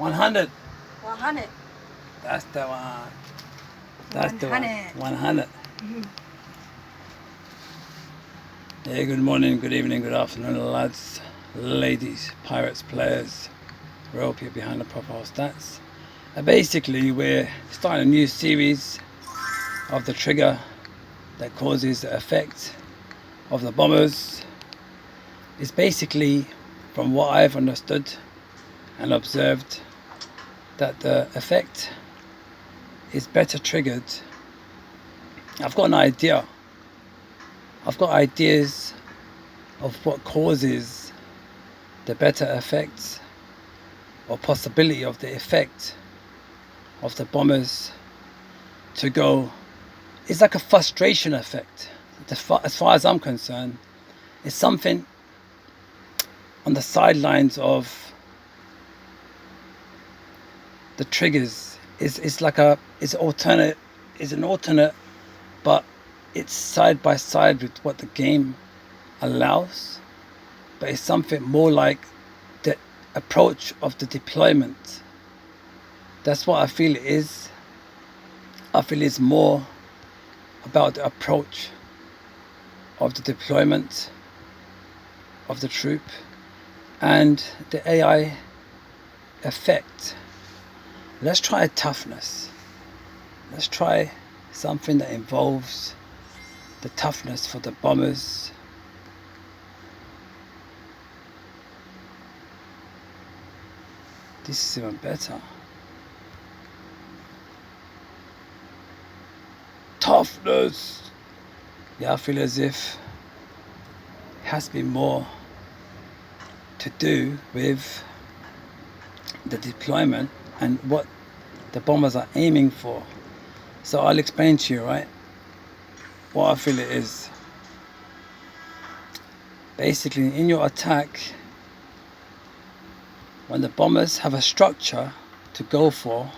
100. 100. That's the one. That's the one. 100. 100. Hey, good morning, good evening, good afternoon, lads, ladies, pirates, players. We're up here behind the profile stats. Basically, we're starting a new series of the trigger that causes the effect of the bombers. It's basically, from what I've understood and observed, that the effect is better triggered. I've got an idea. I've got ideas of what causes the better effects or possibility of the effect of the bombers to go. It's like a frustration effect. As far as I'm concerned, it's something on the sidelines of the triggers. It's like it's an alternate, but it's side by side with what the game allows. But it's something more like the approach of the deployment. That's what I feel it is. I feel it's more about the approach of the deployment of the troop and the AI effect. Let's try toughness. Let's try something that involves the toughness for the bombers. This is even better. Toughness. Yeah, I feel as if it has to be more to do with the deployment and what the bombers are aiming for. So I'll explain to you, right, what I feel it is. Basically, in your attack, when the bombers have a structure to go for,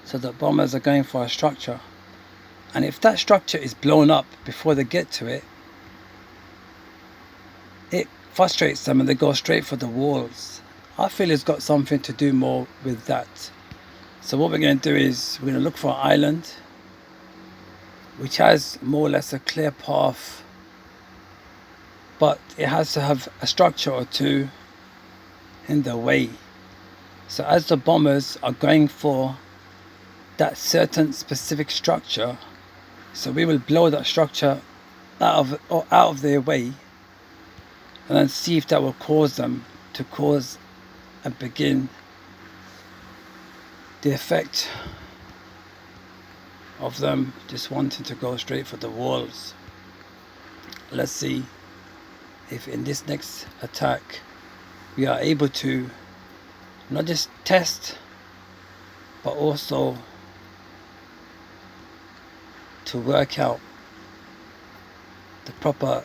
so the bombers are going for a structure, and if that structure is blown up before they get to it, it frustrates them and they go straight for the walls. I feel it's got something to do more with that. So what we're going to do is we're going to look for an island which has more or less a clear path, but it has to have a structure or two in the way. So as the bombers are going for that certain specific structure, so we will blow that structure out of their way, and then see if that will cause them to cause and begin the effect of them just wanting to go straight for the walls. Let's see if in this next attack we are able to not just test, but also to work out the proper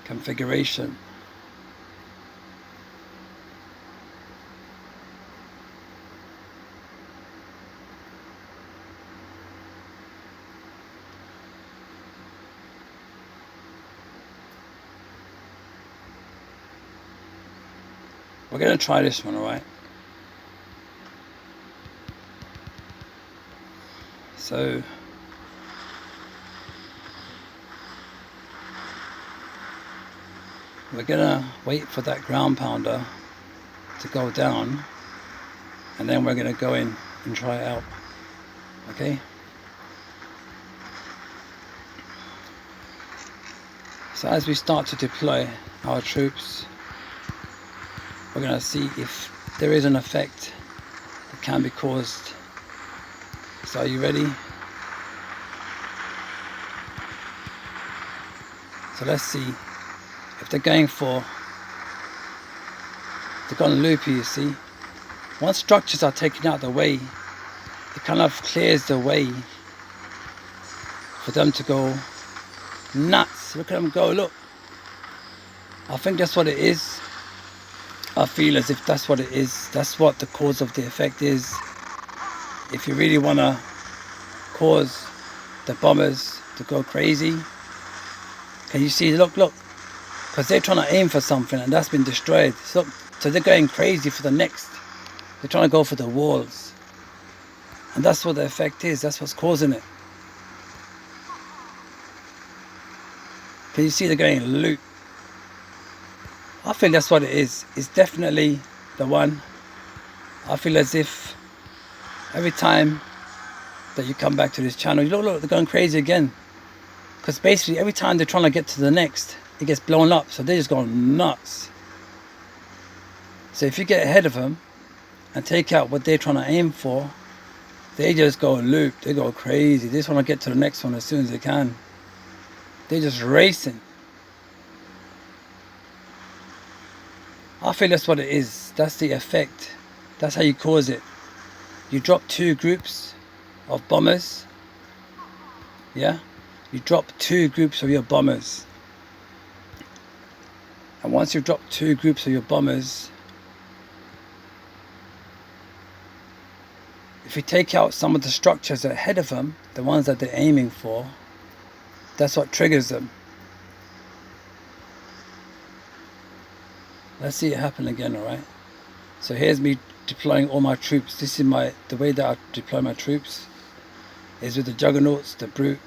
configuration. We're going to try this one, alright? So we're going to wait for that ground pounder to go down, and then we're going to go in and try it out. Okay? So as we start to deploy our troops, we're going to see if there is an effect that can be caused. So are you ready? So let's see if they're going for, they've gone loopy, you see. Once structures are taken out of the way, it kind of clears the way for them to go nuts. Look at them go, look. I think that's what it is. I feel as if that's what it is. That's what the cause of the effect is. If you really want to cause the bombers to go crazy, can you see, look, because they're trying to aim for something and that's been destroyed. So So they're going crazy for the next. They're trying to go for the walls. And that's what the effect is. That's what's causing it. Can you see they're going loop? I feel that's what it is. It's definitely the one. I feel as if every time that you come back to this channel, you look, they're going crazy again. Because basically every time they're trying to get to the next, it gets blown up. So they're just going nuts. So if you get ahead of them and take out what they're trying to aim for, they just go loop. They go crazy. They just want to get to the next one as soon as they can. They're just racing. I feel that's what it is. That's the effect. That's how you cause it. You drop 2 groups of bombers. Yeah? You drop 2 groups of your bombers. And once you've dropped 2 groups of your bombers, if you take out some of the structures ahead of them, the ones that they're aiming for, that's what triggers them. Let's see it happen again, alright? So here's me deploying all my troops. This is the way that I deploy my troops is with the juggernauts, the brute.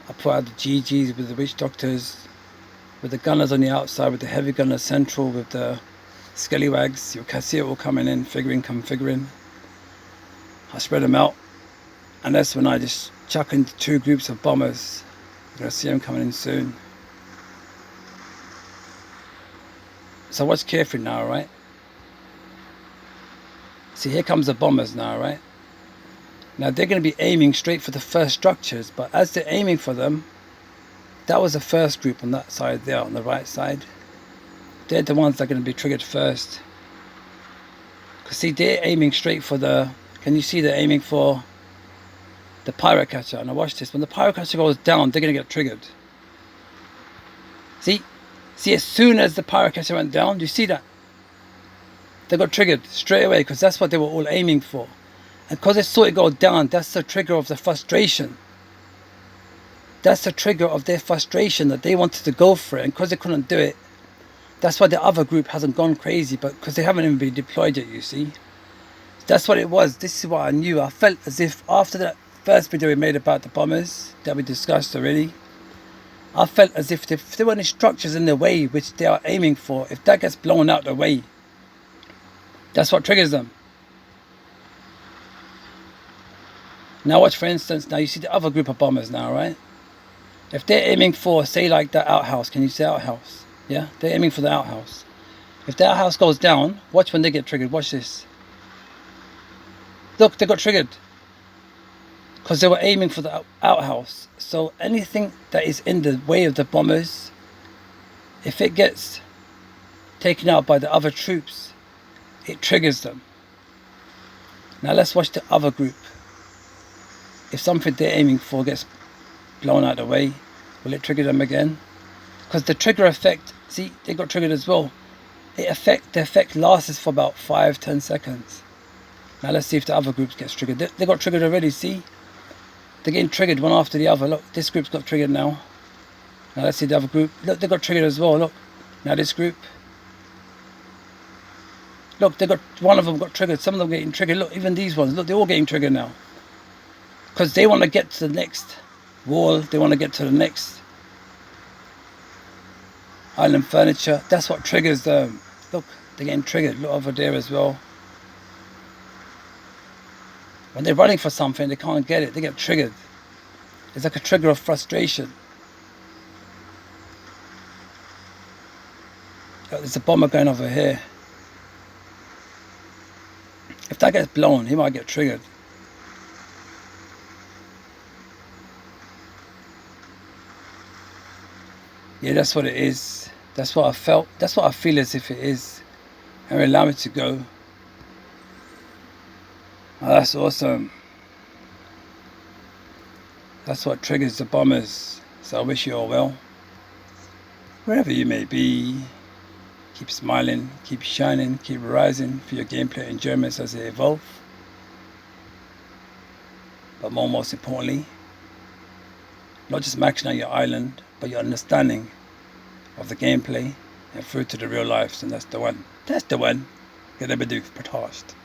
I put out the GGs with the witch doctors, with the gunners on the outside, with the heavy gunners central, with the scallywags. You can see it all coming in, figuring. I spread them out, and that's when I just chuck into 2 groups of bombers. You're going to see them coming in soon. So watch carefully now, right? See, here comes the bombers now, right? Now they're going to be aiming straight for the first structures, but as they're aiming for them, that was the first group on that side there, on the right side. They're the ones that are going to be triggered first. Because see, they're aiming straight for the... Can you see they're aiming for the pirate catcher? Now watch this. When the pirate catcher goes down, they're going to get triggered. See, as soon as the pirate catcher went down, do you see that? They got triggered straight away because that's what they were all aiming for. And because they saw it go down, that's the trigger of the frustration. That's the trigger of their frustration that they wanted to go for it. And because they couldn't do it, that's why the other group hasn't gone crazy, but because they haven't even been deployed yet, you see. That's what it was. This is what I knew. I felt as if after that first video we made about the bombers that we discussed already, I felt as if there were any structures in the way which they are aiming for, if that gets blown out the way, that's what triggers them. Now watch, for instance, now you see the other group of bombers now, right? If they're aiming for, say like that outhouse, can you see outhouse? Yeah, they're aiming for the outhouse. If the outhouse goes down, watch when they get triggered, watch this. Look, they got triggered. Because they were aiming for the outhouse. So anything that is in the way of the bombers, if it gets taken out by the other troops, it triggers them. Now let's watch the other group. If something they're aiming for gets blown out of the way, will it trigger them again? Because the trigger effect, see, they got triggered as well. The effect lasts for about 5-10 seconds. Now let's see if the other groups gets triggered. They got triggered already, see? They're getting triggered one after the other. Look, this group's got triggered now. Now let's see the other group. Look, they got triggered as well. Look, now this group. Look, one of them got triggered. Some of them getting triggered. Look, even these ones. Look, they're all getting triggered now. Because they want to get to the next wall. They want to get to the next island furniture. That's what triggers them. Look, they're getting triggered. Look over there as well. When they're running for something, they can't get it. They get triggered. It's like a trigger of frustration. Look, there's a bomber going over here. If that gets blown, he might get triggered. Yeah, that's what it is. That's what I felt. That's what I feel as if it is. And we allow it to go. Oh, that's awesome. That's what triggers the bombers. So I wish you all well. Wherever you may be, keep smiling, keep shining, keep rising for your gameplay enjoyments as they evolve. But most importantly, not just maxing out your island, but your understanding of the gameplay and through to the real lives, and that's the one. That's the one. Get a Bidoof Pratost.